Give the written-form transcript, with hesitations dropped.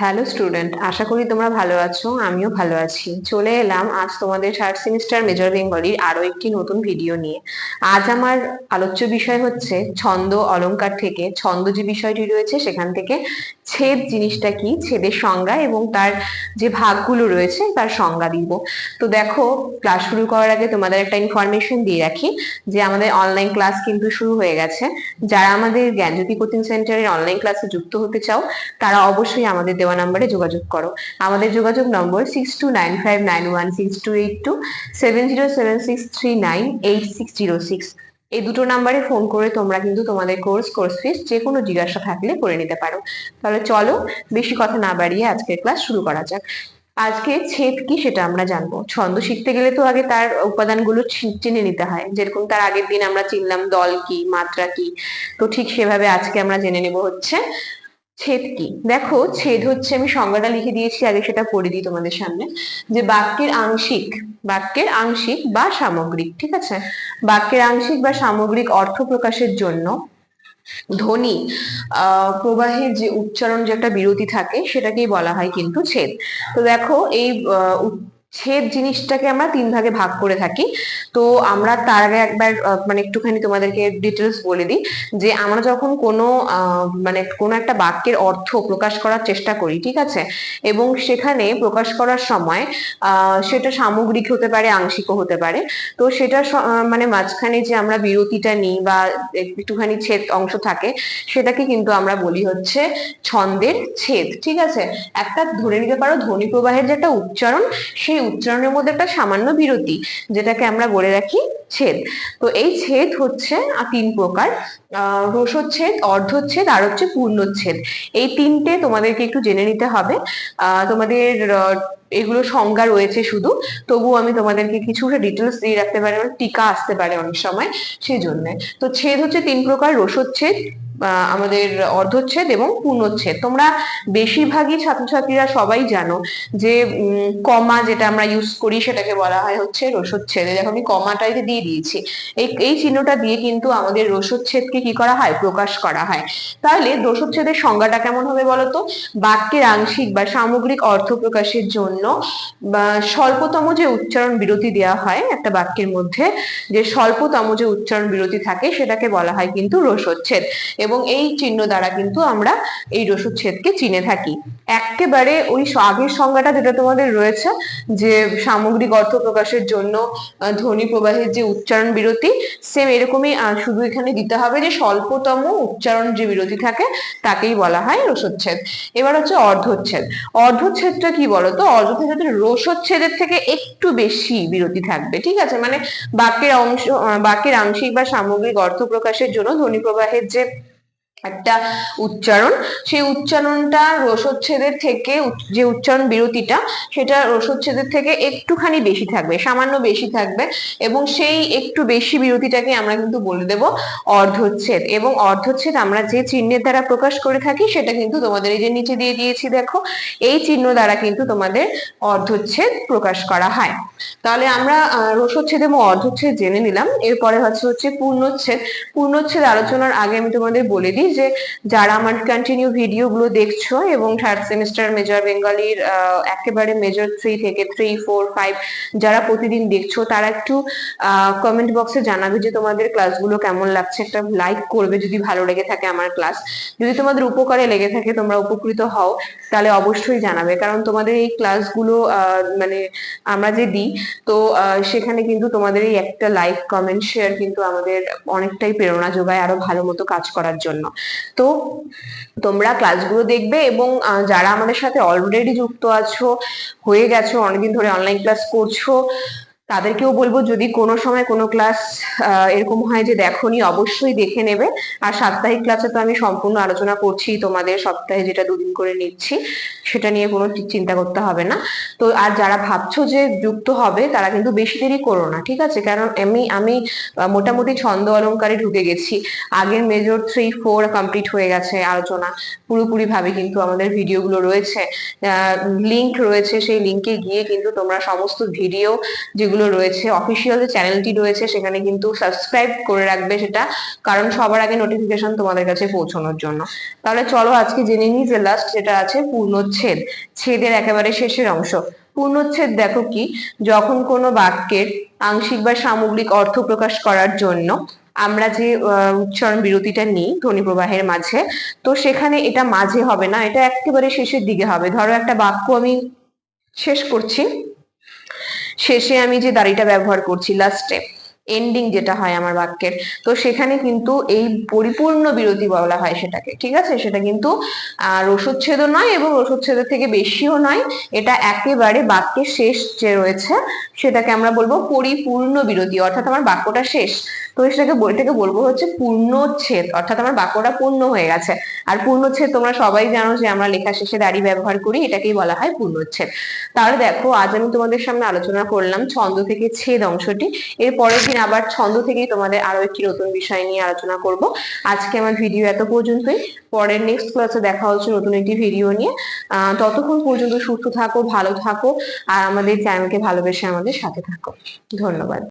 Hello student, আশা করি তোমরা ভালো আছো। আমিও ভালো আছি। চলে এলাম আজ তোমাদের থার্ড সেমিস্টার মেজর বেঙ্গলির আরো একটি নতুন ভিডিও নিয়ে। আজ আমার আলোচ্য বিষয় হচ্ছে ছন্দ অলংকার থেকে ছন্দ যে বিষয়টি রয়েছে সেখান থেকে ছেদ জিনিসটা কি, ছেদের সংজ্ঞা এবং তার যে ভাগগুলো রয়েছে তার সংজ্ঞা দিব। তো দেখো, ক্লাস শুরু করার আগে তোমাদের একটা ইনফরমেশন দিয়ে রাখি যে আমাদের অনলাইন ক্লাস কিন্তু শুরু হয়ে গেছে। যারা আমাদের জ্ঞানজ্যোতি কোচিং সেন্টারের অনলাইন ক্লাসে যুক্ত হতে চাও তারা অবশ্যই আমাদের দেওয়া নম্বরে যোগাযোগ করো। আমাদের যোগাযোগ নম্বর 6295916282, 7076398606। এই দুটো নাম্বারে ফোন করে তোমরা কিন্তু তোমাদের কোর্স ফিস যে কোনো জিজ্ঞাসা থাকলে করে নিতে পারো। তাহলে চলো, বেশি কথা না বাড়িয়ে আজকের ক্লাস শুরু করা যাক। আজকে ছেদ কি সেটা আমরা জানবো। ছন্দ শিখতে গেলে তো আগে তার উপাদানগুলো চিনে নিতে হয়, যেরকম তার আগের দিন আমরা চিনলাম দল কি, মাত্রা কি। তো ঠিক সেভাবে আজকে আমরা জেনে নেব হচ্ছে ছেদ কি। দেখো, ছেদ হচ্ছে, আমি সংজ্ঞাটা লিখে দিয়েছি, আগে সেটা পড়ে দিই তোমাদের সামনে। যে বাক্যের আংশিক বা সামগ্রিক, ঠিক আছে, বাক্যের আংশিক বা সামগ্রিক অর্থ প্রকাশের জন্য ধ্বনি প্রবাহের যে উচ্চারণ, যে একটা বিরতি থাকে, সেটাকেই বলা হয় কিন্তু ছেদ। তো দেখো, এই ছেদ জিনিসটাকে আমরা তিন ভাগে ভাগ করে থাকি। তো আমরা তার আগে একবার মানে একটুখানি তোমাদেরকে ডিটেলস বলে দিই যে আমরা যখন কোনো মানে কোনো একটা বাক্যের অর্থ প্রকাশ করার চেষ্টা করি, ঠিক আছে, এবং সেখানে প্রকাশ করার সময় সেটা সামগ্রিক হতে পারে, আংশিকও হতে পারে। তো সেটা মানে মাঝখানে যে আমরা বিরতিটা নিই বা একটুখানি ছেদ অংশ থাকে, সেটাকে কিন্তু আমরা বলি হচ্ছে ছন্দের ছেদ, ঠিক আছে। একটা ধরে নিতে পারো ধ্বনি প্রবাহের যে একটা উচ্চারণ, সেই উচ্চারণের মধ্যে একটা সামান্য বিরতি, যেটাকে আমরা বলে রাখি ছেদ। তো এই ছেদ হচ্ছে তিন প্রকার: রসচ্ছেদ, অর্ধচ্ছেদ আর হচ্ছে পূর্ণচ্ছেদ। এই তিনটে তোমাদেরকে একটু জেনে নিতে হবে। তোমাদের এগুলো সংজ্ঞা রয়েছে শুধু, তবুও আমি তোমাদেরকে কিছু ডিটেলস দিয়ে রাখতে পারি, টিকা আসতে পারে অনেক সময়, সেই জন্য। তো ছেদ হচ্ছে তিন প্রকার: রসচ্ছেদ, আমাদের অর্ধচ্ছেদ এবং পূর্ণচ্ছেদ। তোমরা বেশিরভাগই ছাত্রছাত্রীরা সবাই জানো যে কমা যেটা আমরা ইউজ করি সেটাকে বলা হয় হচ্ছে রসচ্ছেদ। দেখো, আমি কমাটাই দিয়ে দিয়েছি। এই চিহ্নটা দিয়ে কিন্তু আমাদের রসচ্ছেদকে কি করা হয়, প্রকাশ করা হয়। তাহলে রসচ্ছেদের সংজ্ঞাটা কেমন হবে বলতো? বাক্যের আংশিক বা সামগ্রিক অর্থ প্রকাশের জন্য বা স্বল্পতম যে উচ্চারণ বিরতি দেওয়া হয় একটা বাক্যের মধ্যে, যে স্বল্পতম যে উচ্চারণ বিরতি থাকে সেটাকে বলা হয় কিন্তু রসচ্ছেদ। এবং এই চিহ্ন দ্বারা কিন্তু আমরা এই রসচ্ছেদকে চিনে থাকি। একেবারে ওই আগের সংজ্ঞাটা যেটা তোমাদের রয়েছে, যে সামগ্রিক অর্থ প্রকাশের জন্য ধ্বনি প্রবাহের যে উচ্চারণ বিরতি, সেম এরকমই শুধু এখানে দিতে হবে যে স্বল্পতম উচ্চারণ যে বিরতি থাকে তাকেই বলা হয় রসচ্ছেদ। এবার হচ্ছে অর্ধচ্ছেদ। অর্ধচ্ছেদটা কি বলতো? অর্ধচ্ছেদ রসচ্ছেদের থেকে একটু বেশি বিরতি থাকবে, ঠিক আছে, মানে বাক্যের আংশিক বা সামগ্রিক অর্থ প্রকাশের জন্য ধ্বনি প্রবাহের যে একটা উচ্চারণ, সেই উচ্চারণটা রসচ্ছেদের থেকে, যে উচ্চারণ বিরতিটা সেটা রসচ্ছেদের থেকে একটুখানি বেশি থাকবে, সামান্য বেশি থাকবে, এবং সেই একটু বেশি বিরতিটাকে আমরা কিন্তু বলে দেব অর্ধচ্ছেদ। এবং অর্ধচ্ছেদ আমরা যে চিহ্নের দ্বারা প্রকাশ করে থাকি সেটা কিন্তু তোমাদের এই যে নিচে দিয়ে দিয়েছি, দেখো, এই চিহ্ন দ্বারা কিন্তু তোমাদের অর্ধচ্ছেদ প্রকাশ করা হয়। তাহলে আমরা রসচ্ছেদ এবং অর্ধচ্ছেদ জেনে নিলাম। এরপরে হচ্ছে পূর্ণচ্ছেদ। পূর্ণচ্ছেদ আলোচনার আগে আমি তোমাদের বলে দিই যে যারা আমার কন্টিনিউ ভিডিও গুলো দেখছো এবং থার্ড সেমিস্টার মেজর বেঙ্গলির একেবারে মেজর 3 থেকে 3, 4, 5 যারা প্রতিদিন দেখছো, তারা একটু কমেন্ট বক্সে জানাবে যে তোমাদের ক্লাসগুলো কেমন লাগছে। একটা লাইক করবে যদি ভালো লেগে থাকে আমার ক্লাস। যদি তোমাদের উপকারে লেগে থাকে, তোমরা উপকৃত হও, তাহলে অবশ্যই জানাবে, কারণ তোমাদের এই ক্লাসগুলো মানে আমরা যে দিই, তো সেখানে কিন্তু তোমাদের এই একটা লাইক, কমেন্ট, শেয়ার কিন্তু আমাদের অনেকটাই প্রেরণা যোগায় আরো ভালো মতো কাজ করার জন্য। তো তোমরা ক্লাসগুলো দেখবে, এবং যারা আমাদের সাথে অলরেডি যুক্ত আছো, হয়ে গেছো, অনেকদিন ধরে অনলাইন ক্লাস করছো, তাদেরকেও বলবো যদি কোনো সময় কোনো ক্লাস এরকম হয় যে দেখোনি, অবশ্যই দেখে নেবে। আর সাপ্তাহিক ক্লাসে তো আমি সম্পূর্ণ আলোচনা করছি তোমাদের, সপ্তাহে যেটা দুদিন করে নিচ্ছি, সেটা নিয়ে কোনো চিন্তা করতে হবে না। তো আর যারা ভাবছো যে যুক্ত হবে, তারা কিন্তু বেশি দেরি করো না, ঠিক আছে, কারণ আমি মোটামুটি ছন্দ অলংকারে ঢুকে গেছি। আগের মেজর 3, 4 কমপ্লিট হয়ে গেছে আলোচনা পুরোপুরি ভাবে, কিন্তু আমাদের ভিডিওগুলো রয়েছে, লিংক রয়েছে, সেই লিংকে গিয়ে কিন্তু তোমরা সমস্ত ভিডিও যেগুলো যেগুলো রয়েছে, অফিসিয়াল যে চ্যানেলটি রয়েছে সেখানে কিন্তু সাবস্ক্রাইব করে রাখবে সেটা, কারণ সবার আগে নোটিফিকেশন তোমাদের কাছে পৌঁছানোর জন্য। তাহলে চলো আজকে জেনে নিই যে লাস্ট যেটা আছে পূর্ণচ্ছেদ, ছেদের একেবারে শেষের অংশ। পূর্ণচ্ছেদ দেখো কি, যখন কোনো বাক্যের আংশিক বা সামগ্রিক অর্থ প্রকাশ করার জন্য আমরা যে উচ্চারণ বিরতিটা নিই ধ্বনি প্রবাহের মাঝে, তো সেখানে এটা মাঝে হবে না, এটা একেবারে শেষের দিকে হবে। ধরো একটা বাক্য আমি শেষ করছি, শেষে আমি যে দাড়িটা ব্যবহার করছি লাস্টে, এন্ডিং যেটা হয় আমার বাক্যের, তো সেখানে কিন্তু এই পরিপূর্ণ বিরতি বলা হয় সেটাকে, ঠিক আছে? সেটা কিন্তু রসচ্ছেদও নয় এবং রসচ্ছেদের থেকে বেশিও নয়, এটা একেবারে বাক্যের শেষ যে রয়েছে সেটাকে আমরা বলবো পরিপূর্ণ বিরতি, অর্থাৎ আমার বাক্যটা শেষ। তো এটাকে বলবো হচ্ছে পূর্ণচ্ছেদ, অর্থাৎ আমার বাক্যটা পূর্ণ হয়ে গেছে। আর পূর্ণচ্ছেদ তোমরা সবাই জানো যে আমরা লেখা শেষে দাড়ি ব্যবহার করি, এটাকেই বলা হয় পূর্ণচ্ছেদ। তাহলে দেখো আজ আমি তোমাদের সামনে আলোচনা করলাম ছন্দ থেকে ছেদ অংশটি। এর পরের দিন আবার ছন্দ থেকেই তোমাদের আরো একটি নতুন বিষয় নিয়ে আলোচনা করব। আজকে আমার ভিডিও এত পর্যন্তই, পরের নেক্সট ক্লাসে দেখা হচ্ছে নতুন একটি ভিডিও নিয়ে। ততক্ষণ পর্যন্ত সুস্থ থাকো, ভালো থাকো, আর আমাদের চ্যানেলকে ভালোবেসে আমাদের সাথে থাকো। ধন্যবাদ।